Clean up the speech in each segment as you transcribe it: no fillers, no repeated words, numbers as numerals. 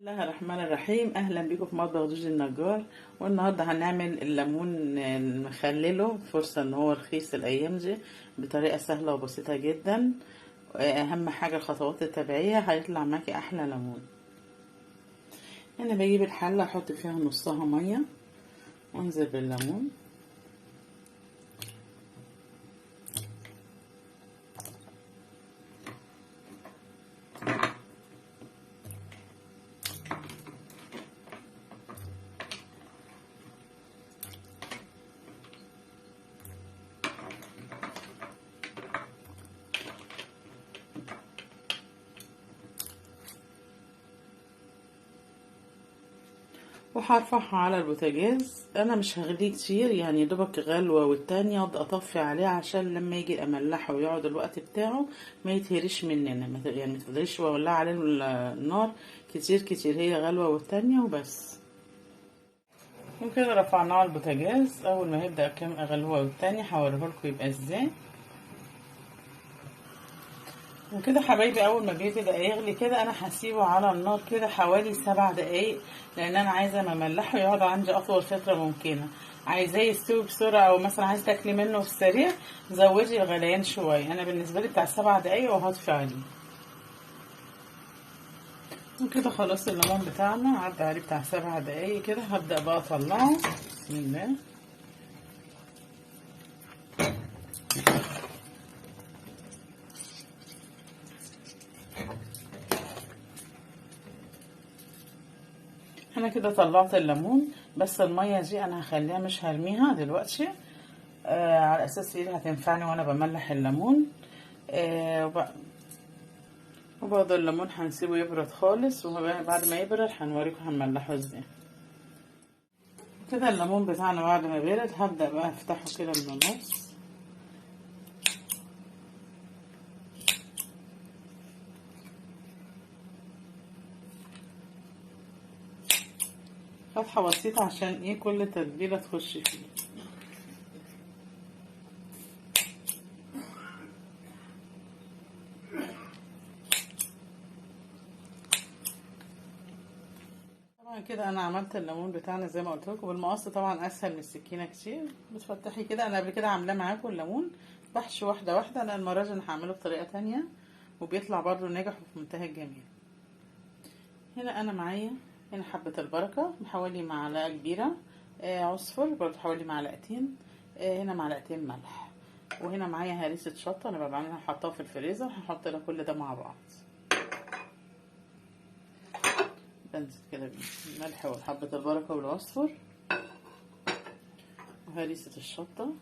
بسم الله الرحمن الرحيم. اهلا بيكم في مطبخ جوجي النجار. والنهارده هنعمل الليمون نخلله، فرصه ان هو رخيص الايام دي بطريقه سهله وبسيطه جدا. اهم حاجه الخطوات التبعيه، هيطلع معاكي احلى ليمون. انا بجيب الحله احط فيها نصها ميه وانزل بالليمون، وهرفعها على البوتاجاز. انا مش هغليه كتير، يعني دوبك غلوه والتانية ابدا اطفي عليه عشان لما يجي املحه ويقعد الوقت بتاعه ما يتهريش مننا، يعني ما تقدريش اولع عليه النار كتير كتير، هي غلوه والتانية وبس. وكده رفعناه على البوتاجاز. اول ما يبدا كام غلوه والتانية هوريهولكوا يبقى ازاي. وكده حبايبي اول ما بيبدا يغلي كده انا هسيبه على النار كده حوالي 7 دقايق، لان انا عايزه مملحه يقعد عندي اطول فتره ممكنه. عايزاه يستوي بسرعه، او مثلا عايز تاكلي منه في السريع زودي الغليان شويه. انا بالنسبه لي بتاع 7 دقايق وهطفي عليه. وكده خلاص الليمون بتاعنا عدى عليه بتاع 7 دقايق كده. هبدا بقى اطلعه. بسم الله. انا كده طلعت الليمون، بس الميه دي انا هخليها مش هرميها دلوقتي، على اساس ايه هتنفعني وانا بملح الليمون. وبعد الليمون هنسيبه يبرد خالص، وبعد ما يبرد هنوريكم هنملحه ازاي. كده الليمون بتاعنا بعد ما برد هبدأ بقى افتحه كده من النص. فتحة بسيطة عشان ايه كل تتبيلة تخش فيه. طبعا كده انا عملت الليمون بتاعنا زي ما قلت لكم بالمقص، طبعا اسهل من السكينه كتير. بتفتحي كده، انا قبل كده عاملاه معاكم الليمون بحشي واحده واحده. انا المره دي انا هعمله بطريقه تانية وبيطلع برضو ناجح وفي منتهى الجمال. هنا انا معايا هنا حبه البركه بحوالي معلقه كبيره، عصفر برضو حوالي معلقتين، هنا معلقتين ملح، وهنا معايا هريسه شطه انا بعملها حاطاها في الفريزر. هحط لها كل ده مع بعض. بنزل كده بالملح وحبة البركة والعصفر وهريسة الشطة،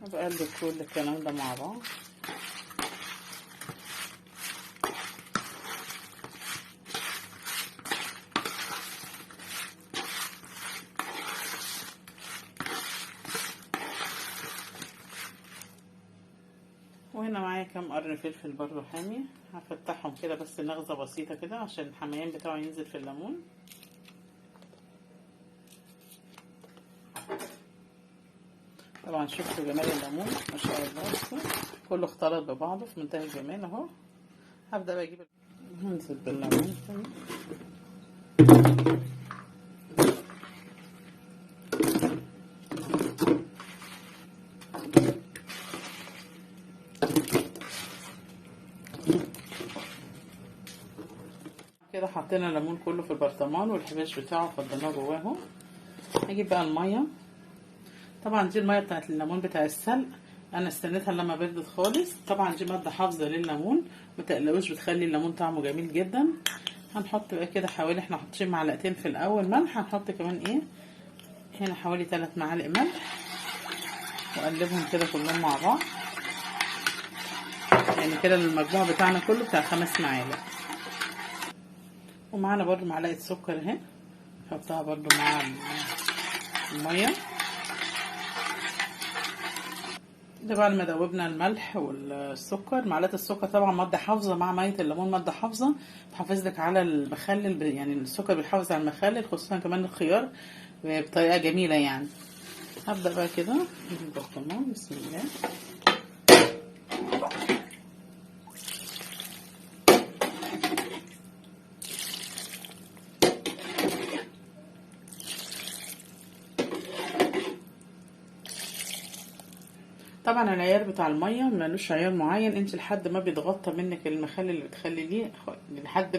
وبقلب كل الكلام ده مع بعض. وهنا معايا كام قرن فلفل برضو حامي، هفتحهم كده بس نغزة بسيطة كده عشان الحميان بتاعه ينزل في الليمون. طبعا شفتوا جمال الليمون ما شاء الله، كله اختلط ببعضه في منتهى الجمال اهو. هبدأ بقى اجيب هنزل بالليمون تاني. كده حطينا الليمون كله في البرطمان والحباش بتاعه فضيناه جواه اهو. هجيب بقى الميه. طبعا دي الميه بتاعت الليمون بتاع السلق، انا استنيتها لما بردت خالص. طبعا دي ماده حافظه للليمون، متقلقوش، بتخلي الليمون طعمه جميل جدا. هنحط بقى كده حوالي، احنا حاطين معلقتين في الاول ملح، هنحط كمان ايه هنا حوالي 3 معالق ملح، واقلبهم كده كلهم مع بعض. يعني كده المجموع بتاعنا كله بتاع 5 معالق. ومعانا برضو معلقه سكر اهي، نحطها برضو مع الميه. ده بعد ما دوبنا الملح والسكر، معلقه السكر طبعا ماده حافظه مع ميه الليمون، ماده حافظه تحافظ لك على المخلل، يعني السكر بيحافظ على المخلل، خصوصا كمان الخيار بطريقه جميله يعني. هبدا بقى كده نجيب البرطمان. بسم الله. طبعا العيار بتاع الميه ملوش عيار معين، انت لحد ما بيتغطى منك المخلل اللي بتخليه لحد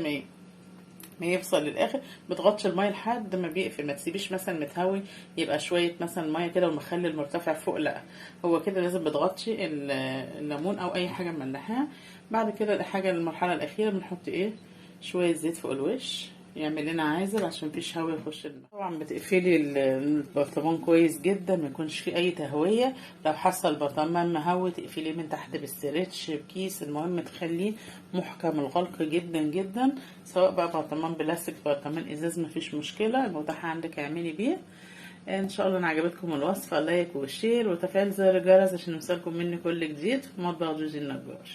ما يوصل للاخر، بتغطش الميه لحد ما بيقفل. ما تسيبيش مثلا متهوي يبقى شويه مثلا ميه كده والمخلل مرتفع فوق، لا، هو كده لازم بتغطي الليمون او اي حاجه مملحاها. بعد كده الحاجه المرحله الاخيره بنحط ايه، شويه زيت فوق الوش يعمل لنا عازل عشان مفيش هوا يخش طبعا بتقفلي البرطمان كويس جدا، ما يكونش فيه اي تهويه. لو حصل البرطمان مهوي تقفليه من تحت باسترتش بكيس، المهم تخليه محكم الغلق جدا جدا. سواء بقى برطمان بلاستيك برطمان ازاز مفيش مشكله، المتاح عندك اعملي بيه. ان شاء الله ان عجبتكم الوصفه، لايك وشير وتفعيل زر الجرس عشان يوصلكم مني كل جديد في مطبخ جوجي النجار.